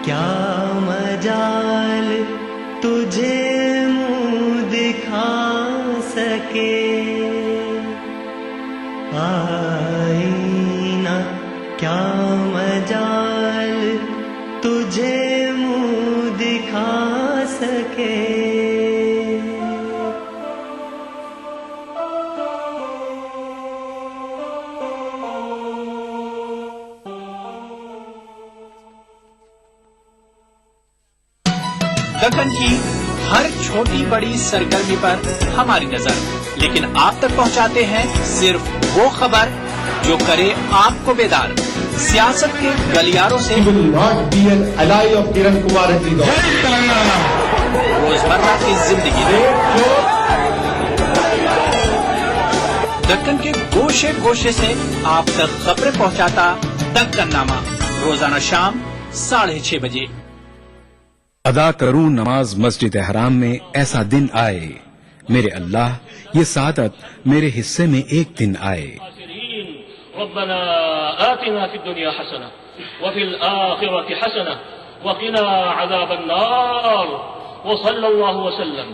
क्या मजाल तुझे मुंह दिखा सके, आईना क्या मजाल तुझे मुंह दिखा सके। दक्कन की हर छोटी बड़ी सरगर्मी पर हमारी नजर, लेकिन आप तक पहुंचाते हैं सिर्फ वो खबर जो करे आपको बेदार। सियासत के गलियारों से रोजमर्रा की जिंदगी दक्कन के गोशे गोशे से आप तक खबरें पहुंचाता दक्कननामा, रोजाना शाम 6:30 बजे। अदा करूं नमाज मस्जिद हराम में, ऐसा दिन आए मेरे अल्लाह, ये सादत मेरे हिस्से में एक दिन आए। रब्बना आतिना फिद दुनिया हसना व फिल आखिरति हसना व क़िना अज़ाबन नार व सल्लल्लाहु वसल्लम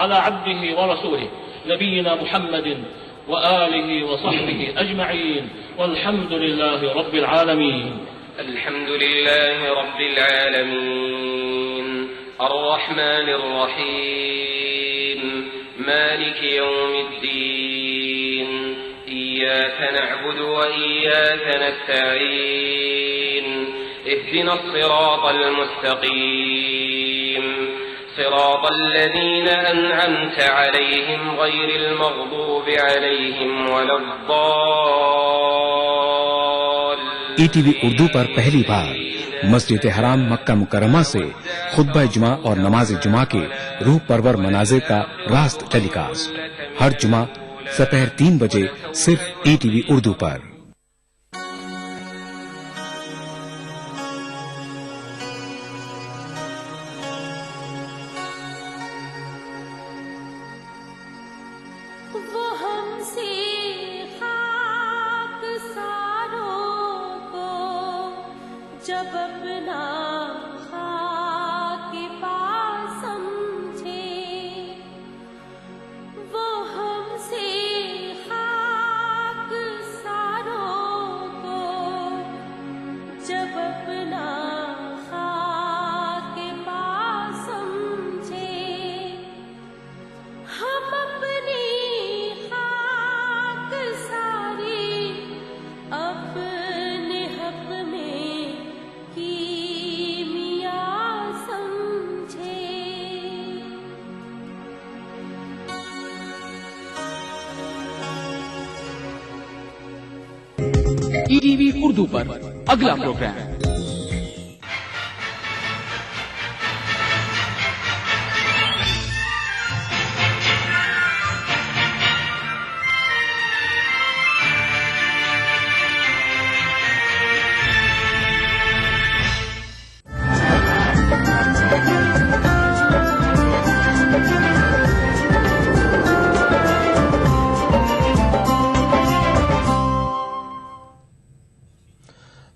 अला अब्दिही व रसूलिही नबीना मुहम्मदिन व आलिही व सहबिही अजमईन वल्हम्दुलिल्लाहि रब्बिल आलमीन। अल्हम्दुलिल्लाहि रब्बिल आलमीन अर्रहमानिर रहीम मालिकि यौमिद्दीन इय्याक नअबुदु व इय्याक नस्तईन इहदिनस सिरातल मुस्तकीम सिरातल लज़ीना अनअमत अलैहिम गैरिल मग़दूबि अलैहिम वलद्दाल्लीन। ईटीवी उर्दू पर पहली बार मस्जिद हराम मक्का मुकर्रमा से खुतबा जुमा और नमाज जुमा के रूह परवर मनाज़िर का रास्त टेलीकास्ट हर जुमा दोपहर 3 बजे सिर्फ ईटीवी उर्दू पर। जब अपना खाक पास समझे, वो हमसे खाक सारों को जब अपना खाक पास समझे, हम अपनी खाक सारी अपने हक में ईटीवी उर्दू पर अगला प्रोग्राम।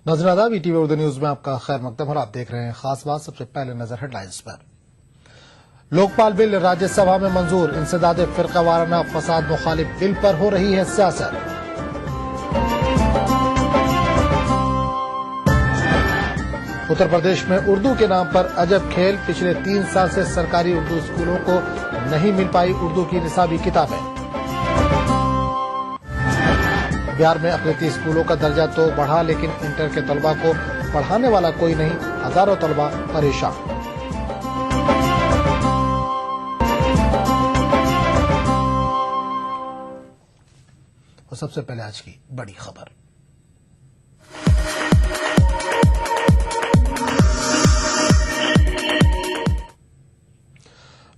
नाज़रीन आदाब, ईटीवी उर्दू न्यूज में आपका खैर मकदम और आप देख रहे हैं खास बात। सबसे पहले नजर हेडलाइंस पर। लोकपाल बिल राज्यसभा में मंजूर, इंसदाद फिरकावाराना फसाद मुखालिफ बिल पर हो रही है सियासत। उत्तर प्रदेश में उर्दू के नाम पर अजब खेल, पिछले 3 साल से सरकारी उर्दू स्कूलों को नहीं मिल पाई उर्दू की निसाबी किताबें। बिहार में अक़लियती स्कूलों का दर्जा तो बढ़ा, लेकिन इंटर के तलबा को पढ़ाने वाला कोई नहीं, हजारों तलबा परेशान। और सबसे पहले आज की बड़ी खबर।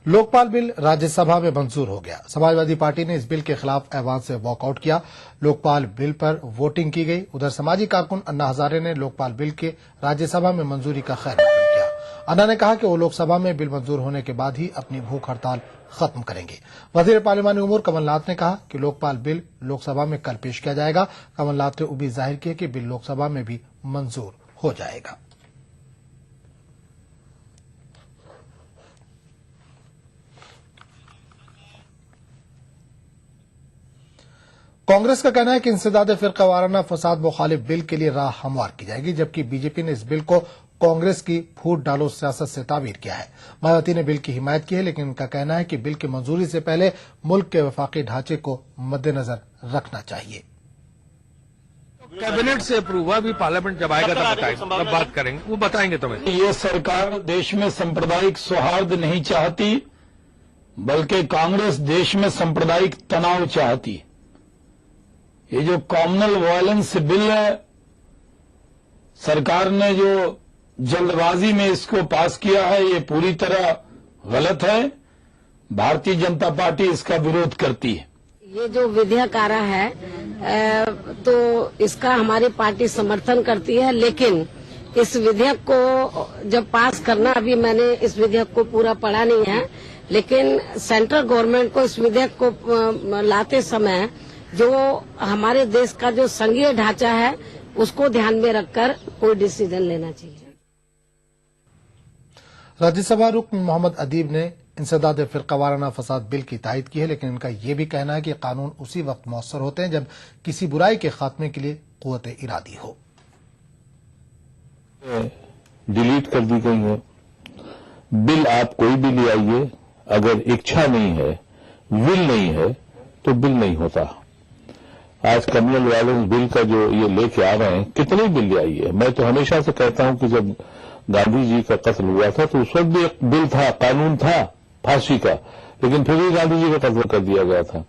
लोकपाल बिल राज्यसभा में मंजूर हो गया। समाजवादी पार्टी ने इस बिल के खिलाफ ऐवान से वॉकआउट किया। लोकपाल बिल पर वोटिंग की गई। उधर समाजी कारकुन अन्ना हजारे ने लोकपाल बिल के राज्यसभा में मंजूरी का खैर मकदम किया। अन्ना ने कहा कि वो लोकसभा में बिल मंजूर होने के बाद ही अपनी भूख हड़ताल खत्म करेंगे। वजीर पार्लिमानी उमूर कमलनाथ ने कहा कि लोकपाल बिल लोकसभा में कल पेश किया जाएगा। कमलनाथ ने उम्मीद जाहिर की कि बिल लोकसभा में भी मंजूर हो जाएगा। कांग्रेस का कहना है कि इंसदाद फिरका वाराना फसाद मुखालिफ बिल के लिए राह हमवार की जाएगी, जबकि बीजेपी ने इस बिल को कांग्रेस की फूट डालो सियासत से ताबीर किया है। मायावती ने बिल की हिमायत की है, लेकिन उनका कहना है कि बिल की मंजूरी से पहले मुल्क के वफाकी ढांचे को मद्देनजर रखना चाहिए। कैबिनेट से अप्रूव हुआ, अभी पार्लियामेंट जब आएगा तब बताएंगे, तब बात करेंगे, वो बताएंगे तुम्हें। ये सरकार देश में सांप्रदायिक सौहार्द नहीं चाहती, बल्कि कांग्रेस देश में सांप्रदायिक तनाव चाहती। ये जो कॉमनल वायलेंस बिल है, सरकार ने जो जल्दबाजी में इसको पास किया है, ये पूरी तरह गलत है। भारतीय जनता पार्टी इसका विरोध करती है। ये जो विधेयक आ रहा है तो इसका हमारी पार्टी समर्थन करती है, लेकिन इस विधेयक को जब पास करना, अभी मैंने इस विधेयक को पूरा पढ़ा नहीं है, लेकिन सेंट्रल गवर्नमेंट को इस विधेयक को लाते समय जो हमारे देश का जो संघीय ढांचा है उसको ध्यान में रखकर कोई डिसीजन लेना चाहिए। राज्यसभा रुकन मोहम्मद अदीब ने इंसदाद फिरका वाराना फसाद बिल की तायद की है, लेकिन इनका यह भी कहना है कि कानून उसी वक्त मौसर होते हैं जब किसी बुराई के खात्मे के लिए कुव्वत इरादी हो। डिलीट कर दी गई है। बिल आप कोई भी ले आइए, अगर इच्छा नहीं है, विल नहीं है, तो बिल नहीं होता। आज कम्युनल वायलेंस बिल का जो ये लेके आ रहे हैं, कितने बिल ले आइए। मैं तो हमेशा से कहता हूं कि जब गांधी जी का कत्ल हुआ था तो उस वक्त भी एक बिल था, कानून था फांसी का, लेकिन फिर भी गांधी जी का कत्ल कर दिया गया था।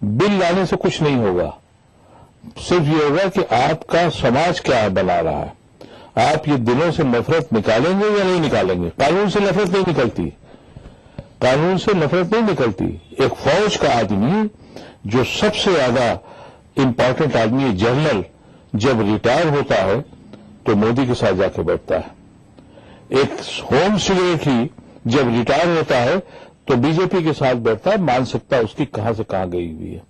बिल लाने से कुछ नहीं होगा, सिर्फ ये होगा कि आपका समाज क्या बना रहा है। आप ये दिलों से नफरत निकालेंगे या नहीं निकालेंगे। कानून से नफरत नहीं निकलती, कानून से नफरत नहीं निकलती। एक फौज का आदमी जो सबसे ज्यादा इंपॉर्टेंट आदमी है, जनरल, जब रिटायर होता है तो मोदी के साथ जाके बैठता है। एक होम सेक्रेटरी जब रिटायर होता है तो बीजेपी के साथ बैठता है, मान सकता है उसकी कहां से कहां गई हुई है।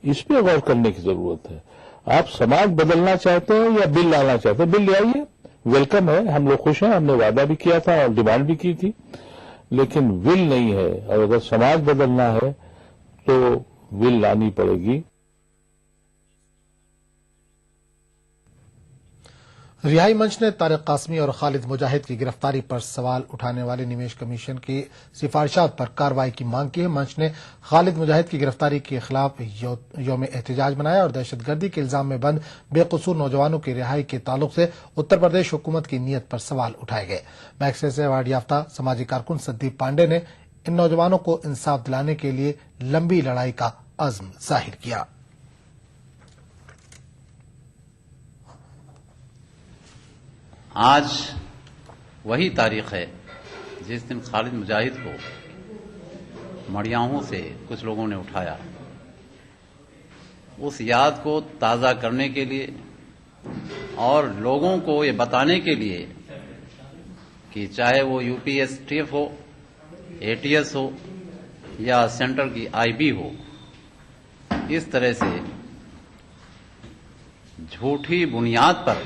इस पर गौर करने की जरूरत है। आप समाज बदलना चाहते हैं या बिल लाना चाहते हैं, बिल ले आइए, वेलकम है, हम लोग खुश हैं। हमने वादा भी किया था और डिमांड भी की थी, लेकिन विल नहीं है। और अगर समाज बदलना है तो विल लानी पड़ेगी। रिहाई मंच ने तारिक कासमी और खालिद मुजाहिद की गिरफ्तारी पर सवाल उठाने वाले निवेश कमीशन की सिफारिशात पर कार्रवाई की मांग की है। मंच ने खालिद मुजाहिद की गिरफ्तारी के खिलाफ यौम एहतजाज मनाया और दहशतगर्दी के इल्जाम में बंद बेकसूर नौजवानों की रिहाई के ताल्लुक से उत्तर प्रदेश हुकूमत की नीयत पर सवाल उठाए गए। मैक्से से अवार्ड याफ्ता समाजी कारकुन संदीप पांडे ने इन नौजवानों को इंसाफ दिलाने के लिए लंबी लड़ाई का अज़्म जाहिर किया। आज वही तारीख है जिस दिन खालिद मुजाहिद को मड़ियाहों से कुछ लोगों ने उठाया। उस याद को ताज़ा करने के लिए और लोगों को ये बताने के लिए कि चाहे वो यूपीएसटीएफ हो, एटीएस हो या सेंटर की आईबी हो, इस तरह से झूठी बुनियाद पर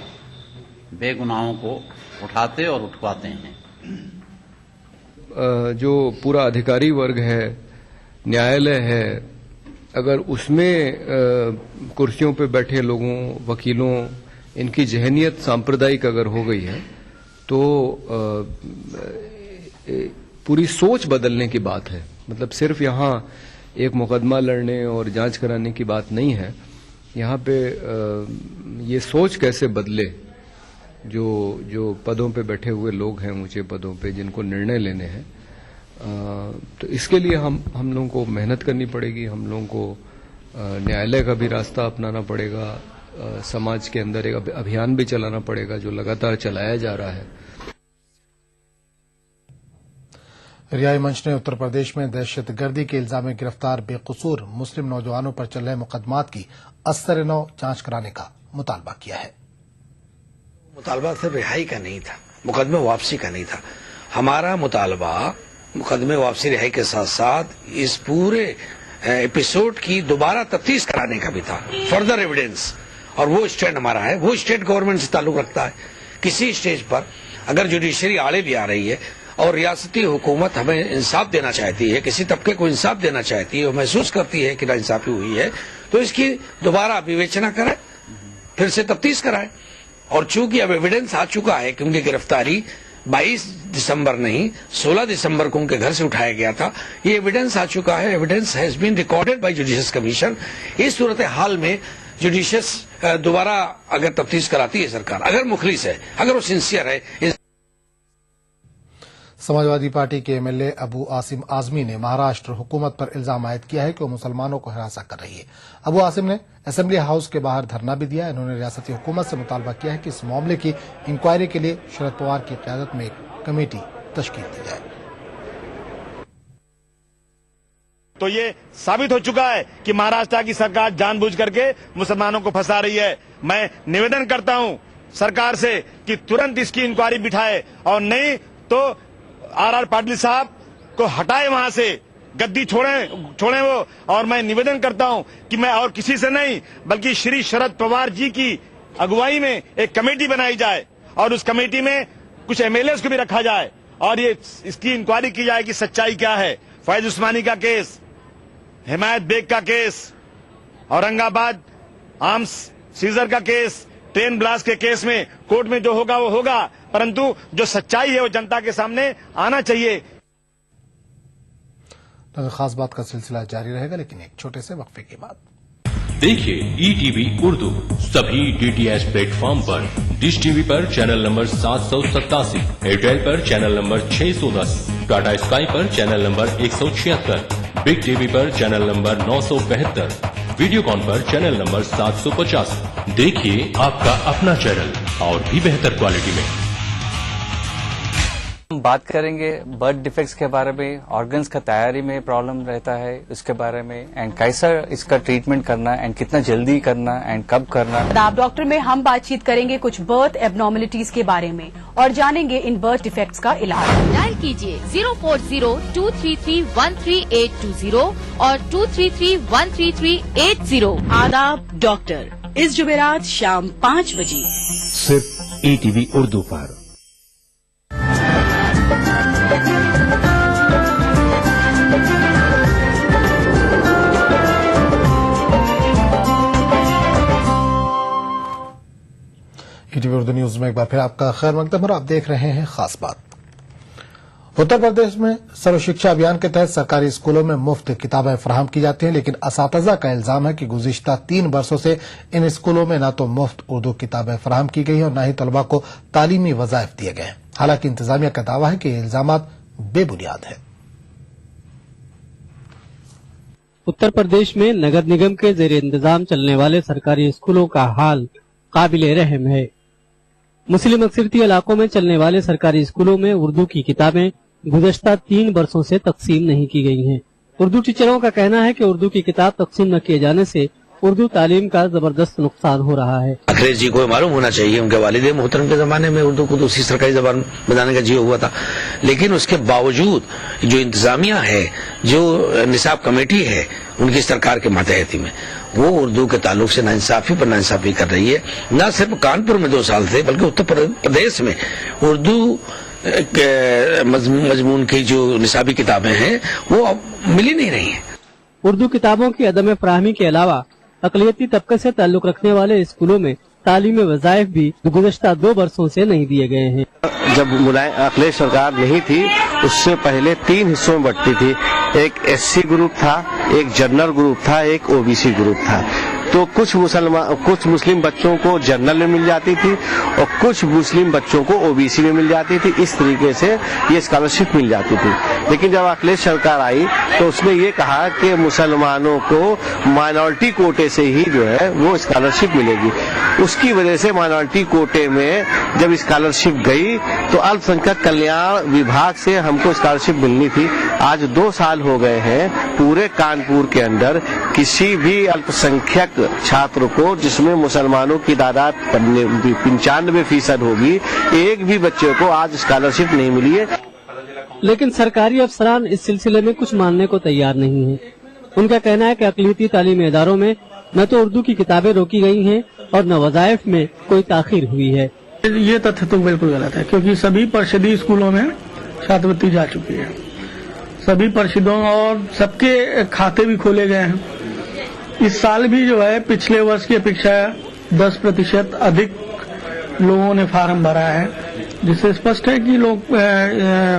बेगुनाहों को उठाते और उठवाते हैं। जो पूरा अधिकारी वर्ग है, न्यायालय है, अगर उसमें कुर्सियों पे बैठे लोगों, वकीलों, इनकी जहनियत सांप्रदायिक अगर हो गई है तो पूरी सोच बदलने की बात है। मतलब सिर्फ यहाँ एक मुकदमा लड़ने और जांच कराने की बात नहीं है। यहाँ पे ये सोच कैसे बदले, जो पदों पे बैठे हुए लोग हैं, ऊंचे पदों पे, जिनको निर्णय लेने हैं, तो इसके लिए हम लोगों को मेहनत करनी पड़ेगी। हम लोगों को न्यायालय का भी रास्ता अपनाना पड़ेगा, समाज के अंदर एक अभियान भी चलाना पड़ेगा जो लगातार चलाया जा रहा है। रिहाई मंच ने उत्तर प्रदेश में दहशतगर्दी के इल्जाम में गिरफ्तार बेकसूर मुस्लिम नौजवानों पर चल रहे मुकदमात की अस्तर-ए-नौ जांच कराने का मुतालबा किया है। मुतालबा सिर्फ रिहाई का नहीं था, मुकदमे वापसी का नहीं था। हमारा मुतालबा मुकदमे वापसी रिहाई के साथ साथ इस पूरे एपिसोड की दोबारा तफ्तीश कराने का भी था, फर्दर एविडेंस। और वो स्टैंड हमारा है, वो स्टेट गवर्नमेंट से ताल्लुक रखता है। किसी स्टेज पर अगर जुडिशरी आड़े भी आ रही है और रियासती हुकूमत हमें इंसाफ देना चाहती है, किसी तबके को इंसाफ देना चाहती है और महसूस करती है कि नाइंसाफी हुई है, तो इसकी दोबारा विवेचना कराए, फिर से तफ्तीश कराए। और चूंकि अब एविडेंस आ चुका है कि उनकी गिरफ्तारी 22 दिसंबर नहीं 16 दिसंबर को उनके घर से उठाया गया था, ये एविडेंस आ चुका है, evidence has been recorded by judicious commission. इस सूरत हाल में जुडिशियस दोबारा अगर तफ्तीश कराती है सरकार, अगर मुखलिस है, अगर वो सिंसियर है। समाजवादी पार्टी के एमएलए अबू आसिम आजमी ने महाराष्ट्र हुकूमत पर इल्जाम आयद किया है कि वो मुसलमानों को हिरासा कर रही है। अबू आसिम ने असेंबली हाउस के बाहर धरना भी दिया। इन्होंने रियासती हुकूमत से मुतालबा किया है कि इस मामले की इंक्वायरी के लिए शरद पवार की क़यादत में एक कमेटी तश्कील दी जाए। तो ये साबित हो चुका है कि महाराष्ट्र की सरकार जानबूझ करके मुसलमानों को फंसा रही है। मैं निवेदन करता हूं सरकार से कि तुरंत इसकी इंक्वायरी बिठाए और नहीं तो आर पाटिल साहब को हटाए, वहां से गद्दी छोड़े वो। और मैं निवेदन करता हूं कि मैं और किसी से नहीं बल्कि श्री शरद पवार जी की अगुवाई में एक कमेटी बनाई जाए और उस कमेटी में कुछ एमएलए को भी रखा जाए और ये इसकी इंक्वायरी की जाए कि सच्चाई क्या है। फैज उस्मानी का केस, हिमायत बेग का केस, औरंगाबाद आर्म्स सीजर का केस, ट्रेन ब्लास्ट के केस में कोर्ट में जो होगा वो होगा, परंतु जो सच्चाई है वो जनता के सामने आना चाहिए। खास बात का सिलसिला जारी रहेगा, लेकिन एक छोटे से वक्फे के बाद देखिए ईटीवी उर्दू सभी डीटीएच प्लेटफॉर्म पर। डिश टीवी पर चैनल नंबर 787, एयरटेल पर चैनल नंबर 610, टाटा स्काई पर चैनल नंबर 176, बिग टीवी पर चैनल नंबर 972, वीडियोकॉन पर चैनल नंबर 750। देखिए आपका अपना चैनल और भी बेहतर क्वालिटी में। हम बात करेंगे बर्थ डिफेक्ट्स के बारे में, ऑर्गन्स का तैयारी में प्रॉब्लम रहता है उसके बारे में, एंड कैसा इसका ट्रीटमेंट करना एंड कितना जल्दी करना एंड कब करना। आप डॉक्टर में हम बातचीत करेंगे कुछ बर्थ एबनॉर्मलिटीज के बारे में और जानेंगे इन बर्थ डिफेक्ट्स का इलाज। डायल कीजिए 040-233-13820 और 233-13380। आदाब डॉक्टर, इस जुमेरात शाम 5 बजे सिर्फ ईटीवी उर्दू पर। ईटीवी उर्दू न्यूज में एक बार फिर आपका खैर मकदम और आप देख रहे हैं खास बात। उत्तर प्रदेश में सर्व शिक्षा अभियान के तहत सरकारी स्कूलों में मुफ्त किताबें फराहम की जाती हैं, लेकिन असातिज़ा का इल्जाम है कि गुज़िश्ता 3 वर्षों से इन स्कूलों में न तो मुफ्त उर्दू किताबें फराहम की गई हैं और न ही तलबा को तालीमी वज़ाइफ दिए गए हैं। हालांकि इंतजामिया का दावा है कि ये इल्जामात बेबुनियाद है। उत्तर प्रदेश में नगर निगम के जेर इंतजाम चलने वाले सरकारी स्कूलों का हाल काबिले रहम है। मुस्लिम अक्सरती इलाकों में चलने वाले सरकारी स्कूलों में उर्दू की किताबें गुज़श्ता 3 वर्षों से तकसीम नहीं की गई हैं। उर्दू टीचरों का कहना है कि उर्दू की किताब तकसीम न किए जाने से उर्दू तालीम का जबरदस्त नुकसान हो रहा है। अखिलेश जी को मालूम होना चाहिए, उनके वालिद मोहतरम के जमाने में उर्दू को दूसरी सरकारी जबान बनाने का जियो हुआ था, लेकिन उसके बावजूद जो इंतजामिया है, जो निसाब कमेटी है उनकी सरकार के मातहती में, वो उर्दू के ताल्लुक से नाइंसाफी पर नाइंसाफी कर रही है। न सिर्फ कानपुर में 2 साल से बल्कि उत्तर प्रदेश में उर्दू मजमून की जो निसाबी किताबें हैं वो अब मिली नहीं रही हैं। उर्दू किताबों की अदम फराहमी के अलावा अक़लियती तबके से ताल्लुक रखने वाले स्कूलों में तालीमी वज़ाइफ भी गुज़श्ता 2 वर्षों से नहीं दिए गए हैं। जब अखिलेश सरकार नहीं थी उससे पहले 3 हिस्सों में बंटती थी। एक एससी ग्रुप था, एक जनरल ग्रुप था, एक ओबीसी ग्रुप था। तो कुछ मुस्लिम बच्चों को जनरल में मिल जाती थी और कुछ मुस्लिम बच्चों को ओबीसी में मिल जाती थी। इस तरीके से ये स्कॉलरशिप मिल जाती थी। लेकिन जब अखिलेश सरकार आई तो उसने ये कहा कि मुसलमानों को माइनॉरिटी कोटे से ही जो है वो स्कॉलरशिप मिलेगी। उसकी वजह से माइनॉरिटी कोटे में जब स्कॉलरशिप गई तो अल्पसंख्यक कल्याण विभाग से हमको स्कॉलरशिप मिलनी थी। आज 2 साल हो गए हैं, पूरे कानपुर के अंदर किसी भी अल्पसंख्यक छात्र को, जिसमें मुसलमानों की तादाद 95% होगी, एक भी बच्चे को आज स्कॉलरशिप नहीं मिली है। लेकिन सरकारी अफसरान इस सिलसिले में कुछ मानने को तैयार नहीं है। उनका कहना है कि अक़लियती तालीमी इदारों में न तो उर्दू की किताबें रोकी गई हैं और न वज़ाइफ में कोई ताख़ीर हुई है। ये तथ्य तो बिल्कुल गलत है, क्योंकि सभी परिषदी स्कूलों में छात्रवृत्ति जा चुकी है। सभी परिषदों और सबके खाते भी खोले गए हैं इस साल भी जो है पिछले वर्ष की अपेक्षा 10% अधिक लोगों ने फार्म भरा है, जिससे स्पष्ट है कि लोग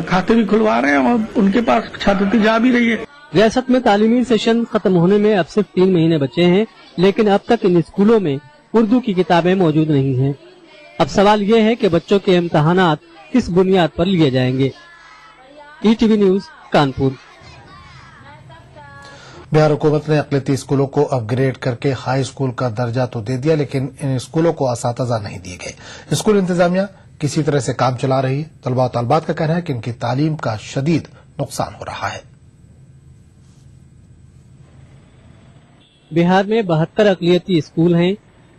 खाते भी खुलवा रहे हैं और उनके पास छात्रवृत्ति जा भी रही है। रियासत में तालीमी सेशन खत्म होने में अब सिर्फ 3 महीने बचे हैं, लेकिन अब तक इन स्कूलों में उर्दू की किताबें मौजूद नहीं हैं। अब सवाल ये है कि बच्चों के इम्तहानात किस बुनियाद पर लिए जाएंगे। ETV news Kanpur. बिहार हुकूमत ने अक़लियती स्कूलों को अपग्रेड करके हाई स्कूल का दर्जा तो दे दिया, लेकिन इन स्कूलों को असातिज़ा नहीं दिए गए। स्कूल इंतजामिया किसी तरह से काम चला रही है। तलबा और तलबात का कहना है कि इनकी तालीम का शदीद नुकसान हो रहा है। बिहार में 72 अक़लियती स्कूल हैं।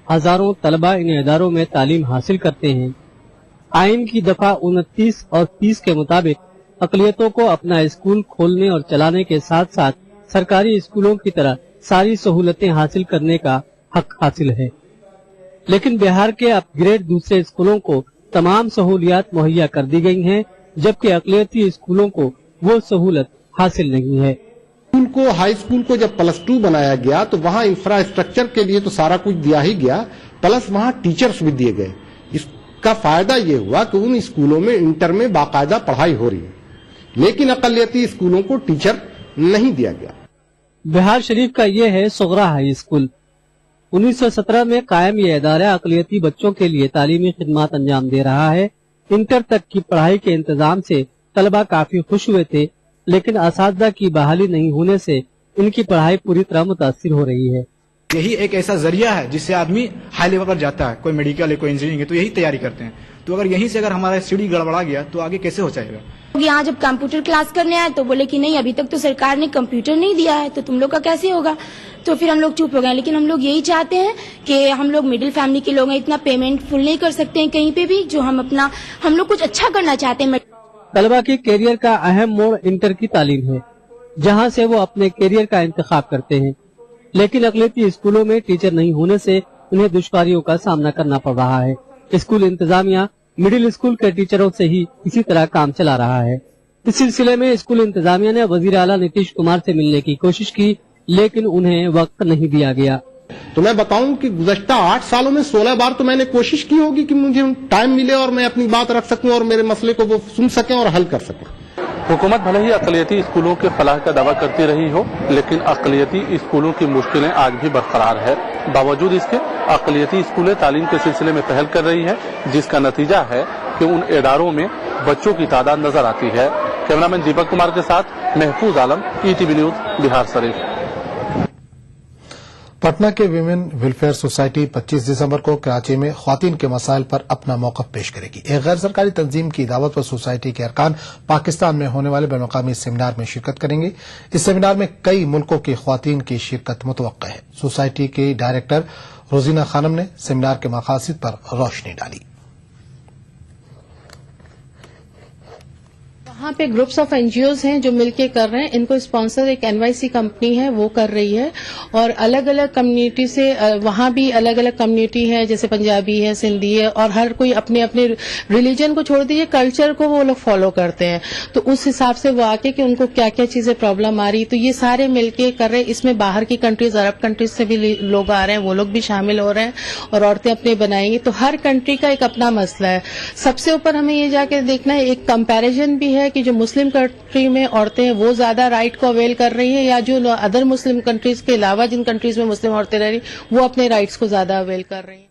हजारों तलबा इन इदारों में तालीम हासिल करते हैं। आइन की दफा 29 और 30 के मुताबिक अक़लियतों को अपना स्कूल खोलने और चलाने के साथ साथ सरकारी स्कूलों की तरह सारी सहूलतें हासिल करने का हक हासिल है, लेकिन बिहार के अपग्रेड दूसरे स्कूलों को तमाम सहूलियात मुहैया कर दी गई हैं, जबकि अक़लियती स्कूलों को वो सहूलत हासिल नहीं है। स्कूल को हाई स्कूल को जब +2 बनाया गया तो वहाँ इंफ्रास्ट्रक्चर के लिए तो सारा कुछ दिया ही गया, प्लस वहाँ टीचर्स भी दिए गए। इसका फायदा ये हुआ कि उन स्कूलों में इंटर में बाकायदा पढ़ाई हो रही है, लेकिन अक़लियती स्कूलों को टीचर नहीं दिया गया। बिहार शरीफ का ये है सुगरा हाई स्कूल। 1917 में कायम ये इदारा अक़लियती बच्चों के लिए तालीमी खिदमात अंजाम दे रहा है। इंटर तक की पढ़ाई के इंतजाम से तलबा काफी खुश हुए थे, लेकिन असातिज़ा की बहाली नहीं होने से इनकी पढ़ाई पूरी तरह मुतासिर हो रही है। यही एक ऐसा जरिया है जिससे आदमी हाई लेवल पर जाता है। कोई मेडिकल है, कोई इंजीनियरिंग है, तो यही तैयारी करते हैं। तो अगर यहीं से अगर हमारा सीढ़ी गड़बड़ा गया तो आगे कैसे हो जाएगा। यहाँ जब कंप्यूटर क्लास करने आए तो बोले कि नहीं, अभी तक तो सरकार ने कंप्यूटर नहीं दिया है, तो तुम लोग का कैसे होगा। तो फिर हम लोग चुप हो गए। लेकिन हम लोग यही चाहते हैं कि हम लोग मिडिल फैमिली के लोग हैं, इतना पेमेंट फुल नहीं कर सकते हैं कहीं पे भी, जो हम लोग कुछ अच्छा करना चाहते हैं। तलबा के कैरियर का अहम मोड़ इंटर की तालीम है, जहाँ से वो अपने कैरियर का इंतखाब करते हैं, लेकिन अक़लियती स्कूलों में टीचर नहीं होने से उन्हें दुश्वारियों का सामना करना पड़ रहा है। स्कूल इंतजामिया मिडिल स्कूल के टीचरों से ही इसी तरह काम चला रहा है। इस सिलसिले में स्कूल इंतजामिया ने वजीर आला नीतीश कुमार से मिलने की कोशिश की, लेकिन उन्हें वक्त नहीं दिया गया। तो मैं बताऊं कि गुज़श्ता 8 सालों में 16 बार तो मैंने कोशिश की होगी कि मुझे टाइम मिले और मैं अपनी बात रख सकूं और मेरे मसले को वो सुन सकें और हल कर सकें। हुकूमत भले ही अक़लियती स्कूलों के फलाह का दावा करती रही हो, लेकिन अक़लियती स्कूलों की मुश्किलें आज भी बरकरार है। बावजूद इसके अक़लियती स्कूलें तालीम के सिलसिले में पहल कर रही है, जिसका नतीजा है कि उन इदारों में बच्चों की तादाद नजर आती है। कैमरामैन दीपक कुमार के साथ महफूज आलम, ईटीवी न्यूज, बिहार शरीफ। पटना के विमेन वेलफेयर सोसाइटी 25 दिसंबर को कराची में ख्वातीन के मसाइल पर अपना मौक़िफ़ पेश करेगी। एक गैर सरकारी तंजीम की दावत पर सोसाइटी के अरकान पाकिस्तान में होने वाले बैनुल-अक़वामी सेमिनार में शिरकत करेंगे। इस सेमिनार में कई मुल्कों की ख्वातीन की शिरकत मुतवक्का है। सोसाइटी के डायरेक्टर रोजीना खानम ने सेमिनार के मकासद पर रोशनी डाली। वहाँ पे ग्रुप्स ऑफ एनजीओज हैं जो मिलके कर रहे हैं। इनको स्पॉन्सर एक एनवाईसी कंपनी है, वो कर रही है। और अलग अलग कम्युनिटी से वहाँ भी अलग अलग कम्युनिटी है, जैसे पंजाबी है, सिंधी है, और हर कोई अपने अपने रिलीजन को छोड़ दीजिए, कल्चर को वो लोग फॉलो करते हैं। तो उस हिसाब से वो आके कि उनको क्या क्या चीजें प्रॉब्लम आ रही, तो ये सारे मिलके कर रहे हैं। इसमें बाहर की कंट्रीज, अरब कंट्रीज से भी लोग आ रहे हैं, वो लोग भी शामिल हो रहे हैं और औरतें अपने बनाएंगी। तो हर कंट्री का एक अपना मसला है। सबसे ऊपर हमें ये जाके देखना है, एक कंपैरिजन भी है कि जो मुस्लिम कंट्री में औरतें हैं वो ज्यादा राइट को अवेल कर रही हैं, या जो अदर मुस्लिम कंट्रीज के अलावा जिन कंट्रीज में मुस्लिम औरतें रह रही वो अपने राइट्स को ज्यादा अवेल कर रही हैं।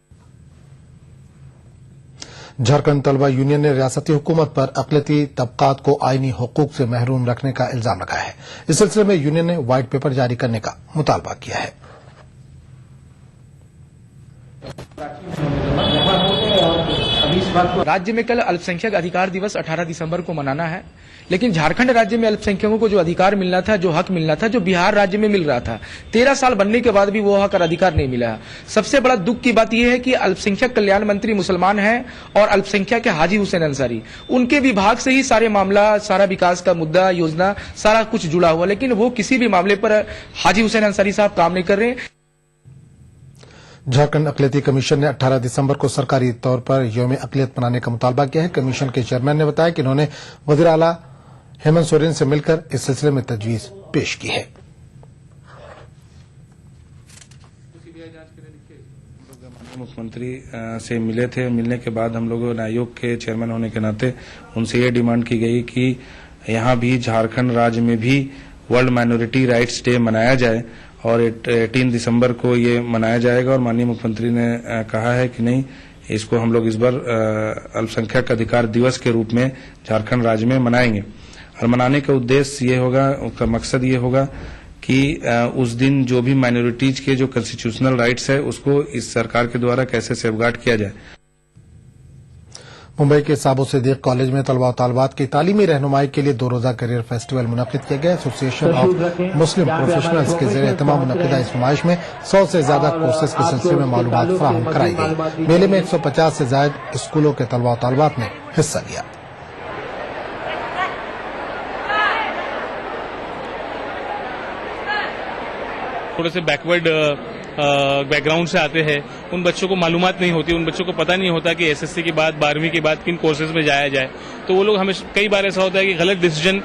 झारखंड तलबा यूनियन ने रियासती हुकूमत पर अक़लियती तबकात को आईनी हुकूक से महरूम रखने का इल्जाम लगाया है। इस सिलसिले में यूनियन ने व्हाइट पेपर जारी करने का मुतालबा किया है। राज्य में कल अल्पसंख्यक अधिकार दिवस 18 दिसंबर को मनाना है, लेकिन झारखंड राज्य में अल्पसंख्यकों को जो अधिकार मिलना था, जो हक मिलना था, जो बिहार राज्य में मिल रहा था, 13 साल बनने के बाद भी वो हक और अधिकार नहीं मिला। सबसे बड़ा दुख की बात यह है कि अल्पसंख्यक कल्याण मंत्री मुसलमान हैं और अल्पसंख्यक के हाजी हुसैन अंसारी, उनके विभाग से ही सारे मामला, सारा विकास का मुद्दा, योजना, सारा कुछ जुड़ा हुआ, लेकिन वो किसी भी मामले पर हाजी हुसैन अंसारी साहब काम नहीं कर रहे। झारखंड अक़लियती कमीशन ने 18 दिसंबर को सरकारी तौर पर यौम अक़लियत मनाने का मुतालबा किया है। कमीशन के चेयरमैन ने बताया कि उन्होंने वज़ीर आला हेमंत सोरेन से मिलकर इस सिलसिले में तजवीज़ पेश की है। मुख्यमंत्री से मिले थे। मिलने के बाद हम लोगों ने आयोग के चेयरमैन होने के नाते उनसे ये डिमांड की गई कि यहाँ भी झारखंड राज्य में भी वर्ल्ड माइनॉरिटी राइट्स डे मनाया जाए और 18 दिसंबर को ये मनाया जाएगा। और माननीय मुख्यमंत्री ने कहा है कि नहीं, इसको हम लोग इस बार अल्पसंख्यक अधिकार दिवस के रूप में झारखंड राज्य में मनाएंगे। और मनाने का उद्देश्य ये होगा, उसका मकसद ये होगा कि उस दिन जो भी माइनॉरिटीज के जो कॉन्स्टिट्यूशनल राइट्स है उसको इस सरकार के द्वारा कैसे सेफगार्ड किया जाए। मुंबई के साबो सिद्दीक कॉलेज में तलबा और तालिबात की तालीमी रहनुमाई के लिए 2 रोजा करियर फेस्टिवल मुनक्किद किया गया। एसोसिएशन ऑफ मुस्लिम प्रोफेशनल्स के ज़रिए तमाम मुनक्किदा इस नुमाइश में 100 से ज्यादा कोर्सेज के सिलसिले में मालूमात फराहम कराई गई। मेले में 150 से ज्यादा स्कूलों के तलबा और तालिबात ने हिस्सा लिया। थोड़े से बैकवर्ड बैकग्राउंड से आते हैं, उन बच्चों को मालूमात नहीं होती, उन बच्चों को पता नहीं होता कि एसएससी के बाद 12वीं के बाद किन कोर्सेज में जाया जाए। तो वो लोग हमेशा कई बार ऐसा होता है कि गलत डिसीजन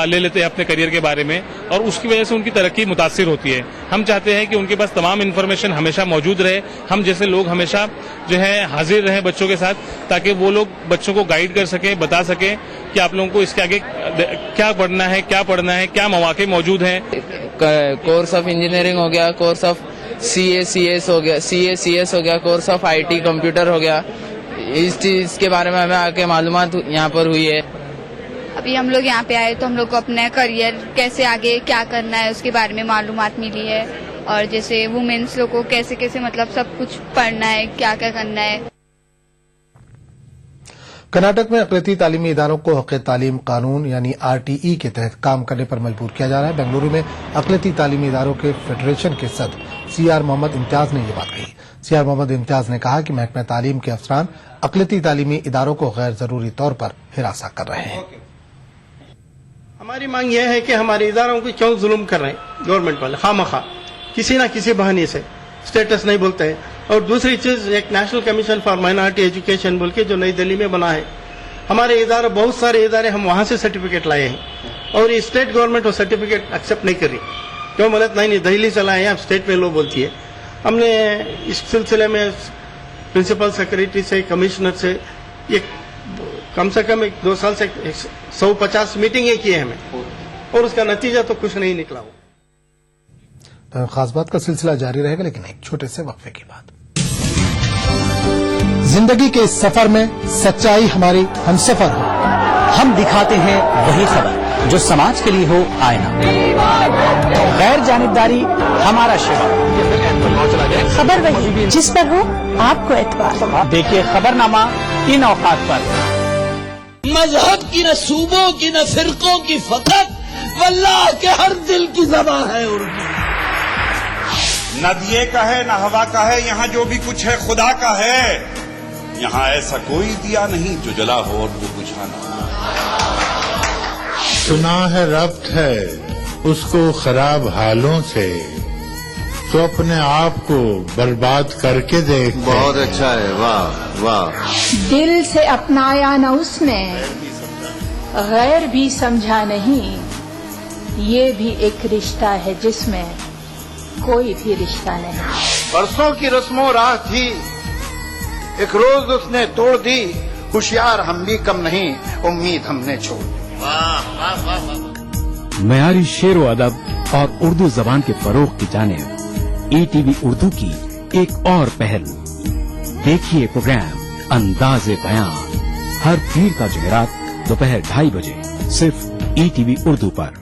ले लेते हैं अपने करियर के बारे में और उसकी वजह से उनकी तरक्की मुतासिर होती है। हम चाहते हैं कि उनके पास तमाम इन्फॉर्मेशन हमेशा मौजूद रहे, हम जैसे लोग हमेशा जो है हाजिर रहें बच्चों के साथ, ताकि वो लोग बच्चों को गाइड कर सकें, बता सकें कि आप लोगों को इसके आगे क्या पढ़ना है, क्या मौके मौजूद हैं। कोर्स ऑफ इंजीनियरिंग हो गया, कोर्स ऑफ CA/CS हो गया, CA/CS हो गया, कोर्स ऑफ IT कंप्यूटर हो गया। इस चीज के बारे में हमें आके मालूमात यहाँ पर हुई है। अभी हम लोग यहाँ पे आए तो हम लोग को अपना करियर कैसे आगे क्या करना है उसके बारे में मालूमात मिली है, और जैसे वुमेन्स लोग को कैसे कैसे मतलब सब कुछ पढ़ना है, क्या क्या करना है। कर्नाटक में अक़लियती तालीमी इदारों को हक़ तालीम कानून यानी RTE के तहत काम करने पर मजबूर किया जा रहा है। बेंगलुरु में अक़लियती तालीमी इदारों के फेडरेशन के सदर CR मोहम्मद इम्तियाज ने ये बात कही। CR मोहम्मद इम्तियाज ने कहा कि महकमा तालीम के अफसरान अक़लियती तालीमी इदारों को गैर जरूरी तौर पर हिरासा कर रहे हैं। हमारी मांग यह है कि हमारे इदारों को क्यों जुल्म कर रहे हैं गवर्नमेंट वाले, खामखा किसी न किसी बहाने से स्टेटस नहीं बोलते हैं। और दूसरी चीज, एक national commission for minority education बोल के जो नई दिल्ली में बना है, हमारे इदारे बहुत सारे इदारे हम वहां से सर्टिफिकेट लाए हैं और ये स्टेट गवर्नमेंट वो सर्टिफिकेट एक्सेप्ट नहीं कर रही। क्यों बोलत नहीं दिल्ली से लाए हैं, अब स्टेट में लो बोलती है। हमने इस सिलसिले में प्रिंसिपल सेक्रेटरी से, कमिश्नर से ये कम से कम 2 साल से 150 मीटिंगें की है हमें, और उसका नतीजा तो कुछ नहीं निकला। खास बात का सिलसिला जारी रहेगा, लेकिन एक छोटे से वक्फे के बाद। जिंदगी के इस सफर में सच्चाई हमारी हमसफर हो। हम दिखाते हैं वही खबर जो समाज के लिए हो आईना। गैर जानिबदारी हमारा शिवा। खबर वही जिस पर हो आपको एतबार। देखिए खबरनामा इन औकात पर। मजहब की न सूबों की न फिरकों की फकत वल्लाह के हर दिल की ज़बान है उर्दू। न दिए का है न हवा का है, यहाँ जो भी कुछ है खुदा का है। यहाँ ऐसा कोई दिया नहीं जो जला हो और वो बुझा ना। सुना है रब्त है उसको खराब हालों से, तो अपने आप को बर्बाद करके देख। बहुत अच्छा है, वाह वाह। दिल से अपनाया न उसने, गैर भी समझा नहीं। ये भी एक रिश्ता है जिसमें कोई भी रिश्ता नहीं। बरसों की रस्मों राह थी, एक रोज उसने तोड़ दी। होशियार हम भी कम नहीं, उम्मीद हमने छोड़ दी। वाह वाह वाह वाह। मयारी शेरो अदब और उर्दू जबान के फरोग की जानिब ETV उर्दू की एक और पहल। देखिए प्रोग्राम अंदाज़े बयां हर पीर का जुमेरात दोपहर 2:30 बजे सिर्फ ETV उर्दू पर।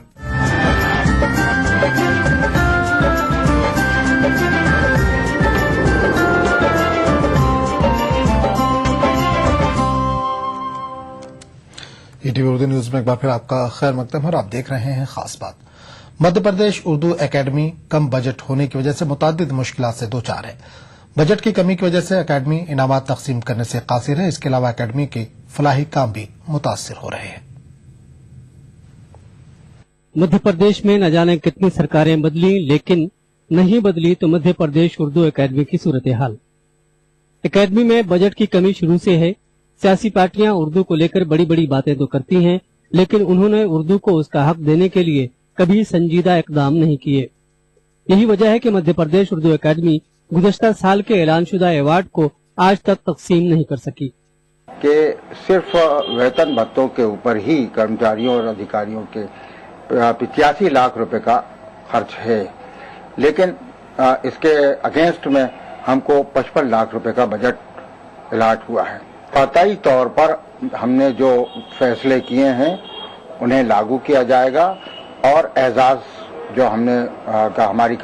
ETV उर्दू न्यूज में एक बार फिर आपका खैर मकदम है और आप देख रहे हैं खास बात। मध्य प्रदेश उर्दू एकेडमी कम बजट होने की वजह से मुतादिद मुश्किलात से दो चार है। बजट की कमी की वजह से एकेडमी इनामात तकसीम करने से कासिर है। इसके अलावा एकेडमी के फलाही काम भी मुतासिर हो रहे हैं। मध्य प्रदेश में न जाने कितनी सरकारें बदली, लेकिन नहीं बदली तो मध्य प्रदेश उर्दू एकेडमी की सूरत हाल। एकेडमी में बजट की कमी शुरू से है। सियासी पार्टियां उर्दू को लेकर बड़ी बड़ी बातें तो करती हैं, लेकिन उन्होंने उर्दू को उसका हक देने के लिए कभी संजीदा इकदाम नहीं किए। यही वजह है कि मध्य प्रदेश उर्दू एकेडमी गुज़श्ता साल के ऐलानशुदा अवार्ड को आज तक तकसीम नहीं कर सकी। कि सिर्फ वेतन भत्तों के ऊपर ही कर्मचारियों और अधिकारियों के 85 लाख रुपए का खर्च है, लेकिन इसके अगेंस्ट में हमको 55 लाख रुपए का बजट अलॉट हुआ है। कतई तौर पर हमने जो फैसले किए हैं उन्हें लागू किया जाएगा और एजाज जो हमने हमारी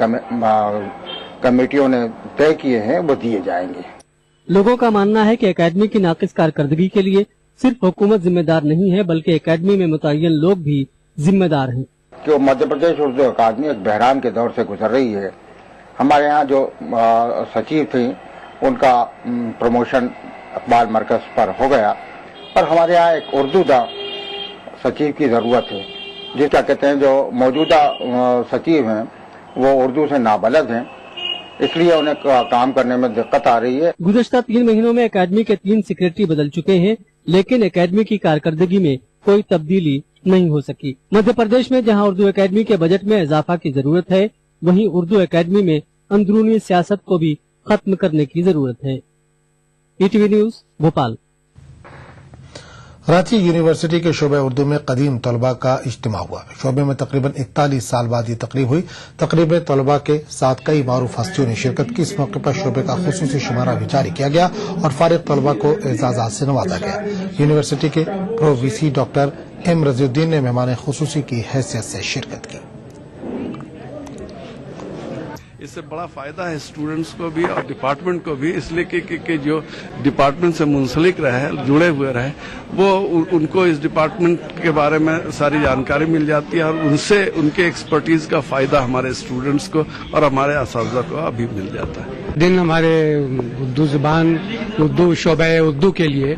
कमेटियों ने तय किए हैं वो दिए जाएंगे। लोगों का मानना है कि एकेडमी की नाकिस कारकर्दगी के लिए सिर्फ हुकूमत जिम्मेदार नहीं है, बल्कि एकेडमी में मुतय्यन लोग भी जिम्मेदार हैं। कि मध्य प्रदेश उर्दू अकादमी एक बहरान के दौर से गुजर रही है। हमारे यहाँ जो सचिव थी उनका प्रमोशन अखबार मरकज पर हो गया, पर हमारे यहाँ एक उर्दूदा सचिव की जरूरत है, जिसका कहते हैं जो मौजूदा सचिव हैं वो उर्दू से नाबलद हैं, इसलिए उन्हें काम करने में दिक्कत आ रही है। गुज़श्ता 3 महीनों में एकेडमी के 3 सेक्रेटरी बदल चुके हैं, लेकिन एकेडमी की कारकर्दगी में कोई तब्दीली नहीं हो सकी। मध्य प्रदेश में जहां उर्दू एकेडमी के बजट में इजाफा की जरूरत है, वहीं उर्दू एकेडमी में अंदरूनी सियासत को भी खत्म करने की जरूरत है। ETV news Bhopal. Ranchi university के शोबे उर्दू में कदीम तलबा का इज्तिमा हुआ। शोबे में तकरीबन 41 साल बाद ये तकरीब हुई। तकरीब में तलबा के साथ कई मारूफ हस्तियों ने शिरकत की। इस मौके पर शोबे का खुसूसी शुमारा भी जारी किया गया और फारिग तलबा को एजाजात से नवाजा गया। यूनिवर्सिटी के pro VC doctor M Raziuddin ने मेहमान खुसूसी की हैसियत से शिरकत की। इससे बड़ा फायदा है स्टूडेंट्स को भी और डिपार्टमेंट को भी, इसलिए कि जो डिपार्टमेंट से मुंसलिक रहे, जुड़े हुए रहे, वो उनको इस डिपार्टमेंट के बारे में सारी जानकारी मिल जाती है और उनसे उनके एक्सपर्टीज का फायदा हमारे स्टूडेंट्स को और हमारे असातिज़ा को अभी मिल जाता है। दिन हमारे उर्दू जुबान, उर्दू शोबा उर्दू के लिए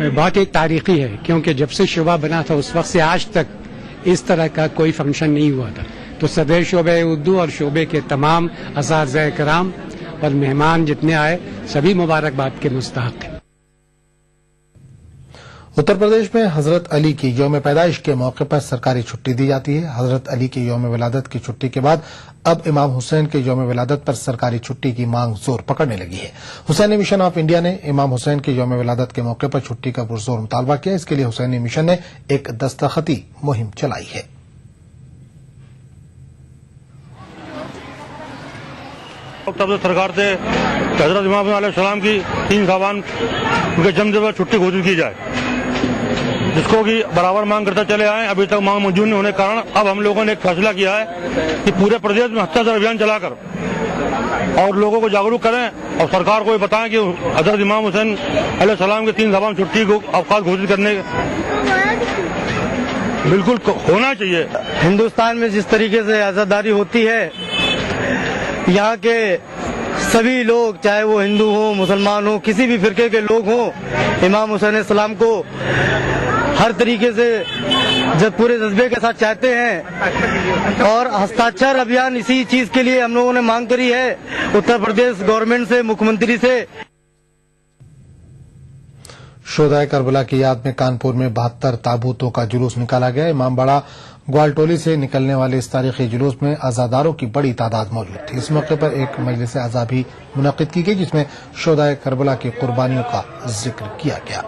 बहुत ही तारीखी है, क्योंकि जब से शोबा बना था उस वक्त से आज तक इस तरह का कोई फंक्शन नहीं हुआ था। तो सदर शोबे उर्दू और शोबे के तमाम असातिज़ा कराम और मेहमान जितने आए सभी मुबारकबाद के मुस्तहक हैं। उत्तर प्रदेश में हजरत अली की यौम पैदाइश के मौके पर सरकारी छुट्टी दी जाती है। हजरत अली की यौम विलादत की छुट्टी के बाद अब इमाम हुसैन के यौम विलादत पर सरकारी छुट्टी की मांग जोर पकड़ने लगी है। हुसैनी मिशन ऑफ इंडिया ने इमाम हुसैन के यौम विलादत के मौके पर छुट्टी का पुरजोर मुतालबा किया। इसके लिए हुसैनी मिशन ने एक दस्तखती मुहिम चलाई है। तब से सरकार से हजरत इमाम अलैहिस्सलाम की 3 सावन उनके जन्मदिन पर छुट्टी घोषित की जाए, जिसको कि बराबर मांग करते चले आए। अभी तक मांग मंजूर नहीं होने के कारण अब हम लोगों ने एक फैसला किया है कि पूरे प्रदेश में हत्याचार अभियान चलाकर और लोगों को जागरूक करें और सरकार को ये बताएं कि हजरत इमाम हुसैन अलैहिस्सलाम की 3 सावन छुट्टी को अवकाश घोषित करने बिल्कुल होना चाहिए। हिंदुस्तान में जिस तरीके से आजादारी होती है, यहाँ के सभी लोग, चाहे वो हिंदू हो, मुसलमान हो, किसी भी फिरके के लोग हों, इमाम हुसैन सलाम को हर तरीके से जब पूरे जज्बे के साथ चाहते हैं। और हस्ताक्षर अभियान इसी चीज के लिए हम लोगों ने मांग करी है उत्तर प्रदेश गवर्नमेंट से, मुख्यमंत्री से। शोधाए करबला की याद में कानपुर में 72 ताबूतों का जुलूस निकाला गया। इमामबाड़ा ग्वालटोली से निकलने वाले इस तारीखी जुलूस में अज़ादारों की बड़ी तादाद मौजूद थी। इस मौके पर एक मजलिस अज़ा भी मुनक़िद की गई, जिसमें शोधाए करबला की कुर्बानियों का जिक्र किया गया।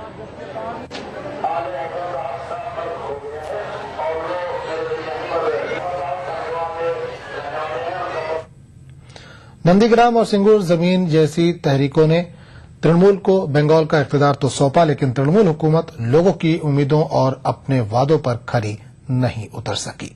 नंदीग्राम और सिंगूर जमीन जैसी तहरीकों ने तृणमूल को बंगाल का इख्तियार तो सौंपा, लेकिन तृणमूल हुकूमत लोगों की उम्मीदों और अपने वादों पर खरी नहीं उतर सकी।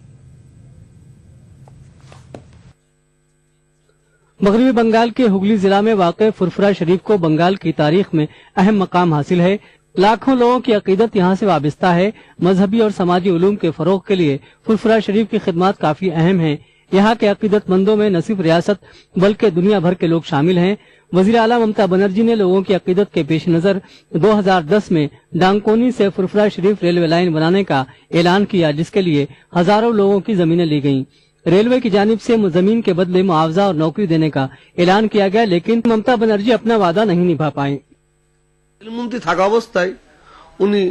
मगरबी बंगाल के हुगली जिला में वाक़ फुरफुरा शरीफ को बंगाल की तारीख में अहम मकाम हासिल है। लाखों लोगों की अकीदत यहाँ से वाबस्ता है। मजहबी और समाजी उलूम के फरोग के लिए फुरफुरा शरीफ की खिदमत काफी अहम है। यहाँ के अकीदतमंदों में न सिर्फ रियासत बल्कि दुनिया भर के लोग शामिल हैं। वजीर आला ममता बनर्जी ने लोगों की अकीदत के पेश नजर 2010 में डांकोनी से फुरफुरा शरीफ रेलवे लाइन बनाने का ऐलान किया, जिसके लिए हजारों लोगों की जमीनें ली गईं। रेलवे की जानिब से जमीन के बदले मुआवजा और नौकरी देने का ऐलान किया गया, लेकिन ममता बनर्जी अपना वादा नहीं निभा पाए। रेलमंत्री থাকা অবস্থায় উনি